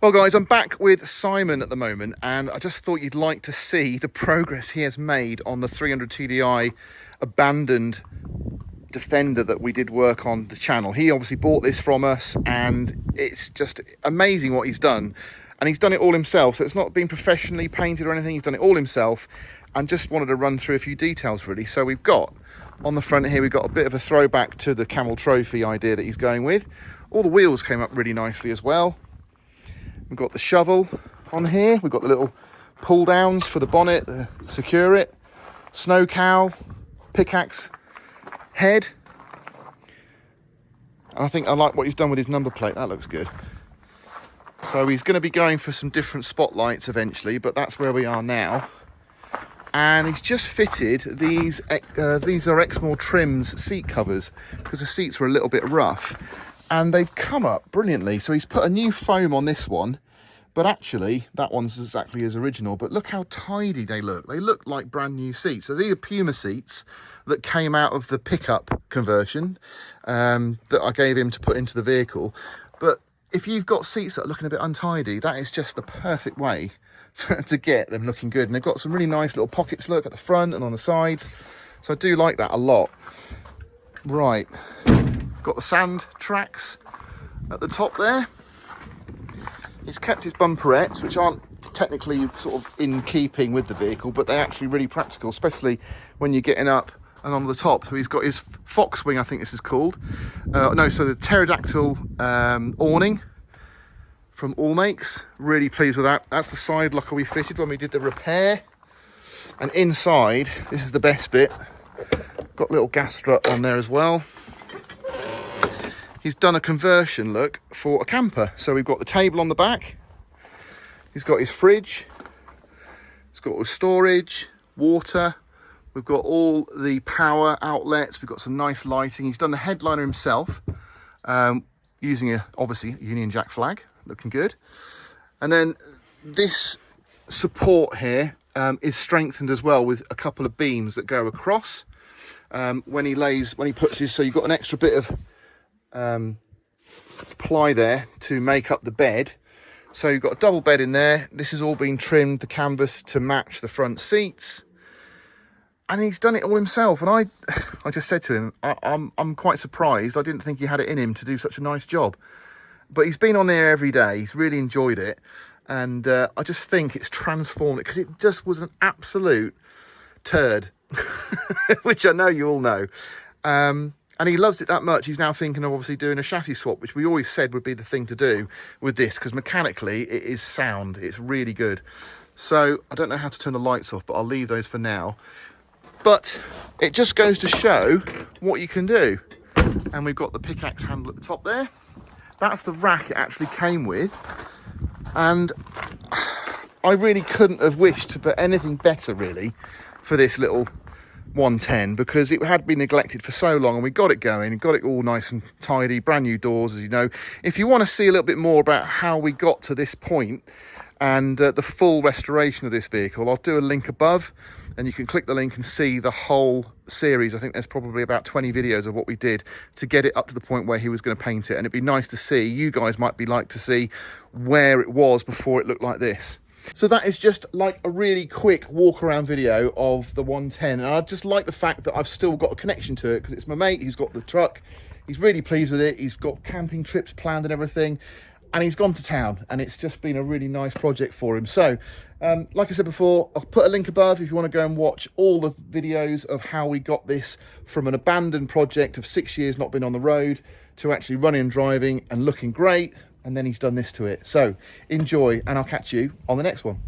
Well guys, I'm back with Simon at the moment, and I just thought you'd like to see the progress he has made on the 300 TDI abandoned Defender that we did work on the channel. He obviously bought this from us, and it's just amazing what he's done. And he's done it all himself, so it's not been professionally painted or anything. He's done it all himself, and just wanted to run through a few details really. So we've got, on the front here, we've got a bit of a throwback to the Camel Trophy idea that he's going with. All the wheels came up really nicely as well. We've got the shovel on here. We've got the little pull downs for the bonnet to secure it. Snow cow, pickaxe head. And I think I like what he's done with his number plate. That looks good. So he's going to be going for some different spotlights eventually, but that's where we are now. And he's just fitted these are Exmoor Trims seat covers, because the seats were a little bit rough. And they've come up brilliantly. So he's put a new foam on this one, but actually that one's exactly as original. But look how tidy they look. They look like brand new seats. So these are Puma seats that came out of the pickup conversion that I gave him to put into the vehicle. But if you've got seats that are looking a bit untidy, that is just the perfect way to get them looking good. And they've got some really nice little pockets, look, at the front and on the sides. So I do like that a lot. Right. Got the sand tracks at the top there. He's kept his bumperettes, which aren't technically sort of in keeping with the vehicle, but they're actually really practical, especially when you're getting up and on the top. So he's got his fox wing, I think this is called. So the pterodactyl awning from All Makes. Really pleased with that. That's the side locker we fitted when we did the repair. And inside, this is the best bit. Got a little gas strut on there as well. He's done a conversion look for a camper. So we've got the table on the back. He's got his fridge. He's got his storage, water. We've got all the power outlets. We've got some nice lighting. He's done the headliner himself, using obviously a Union Jack flag, looking good. And then this support here is strengthened as well with a couple of beams that go across when he puts his, so you've got an extra bit of ply there to make up the bed. So you've got a double bed in there. This has all been trimmed, the canvas to match the front seats, and he's done it all himself. And I just said to him, I'm quite surprised. I didn't think he had it in him to do such a nice job, but he's been on there every day. He's really enjoyed it, and I just think it's transformed it, because it just was an absolute turd which I know you all know. And he loves it that much, he's now thinking of obviously doing a chassis swap, which we always said would be the thing to do with this, because mechanically it is sound. It's really good. So I don't know how to turn the lights off, but I'll leave those for now. But it just goes to show what you can do. And we've got the pickaxe handle at the top there. That's the rack it actually came with. And I really couldn't have wished for anything better, really, for this little 110, because it had been neglected for so long, and we got it going and got it all nice and tidy, brand new doors, as you know. If you want to see a little bit more about how we got to this point and the full restoration of this vehicle, I'll do a link above, and you can click the link and see the whole series. I think there's probably about 20 videos of what we did to get it up to the point where he was going to paint it, and it'd be nice to see. You guys might be like to see where it was before it looked like this. So that is just like a really quick walk around video of the 110. And I just like the fact that I've still got a connection to it, because it's my mate who's got the truck. He's really pleased with it. He's got camping trips planned and everything. And he's gone to town, and it's just been a really nice project for him. So, like I said before, I'll put a link above if you want to go and watch all the videos of how we got this from an abandoned project of 6 years not been on the road to actually running and driving and looking great. And then he's done this to it. So enjoy, and I'll catch you on the next one.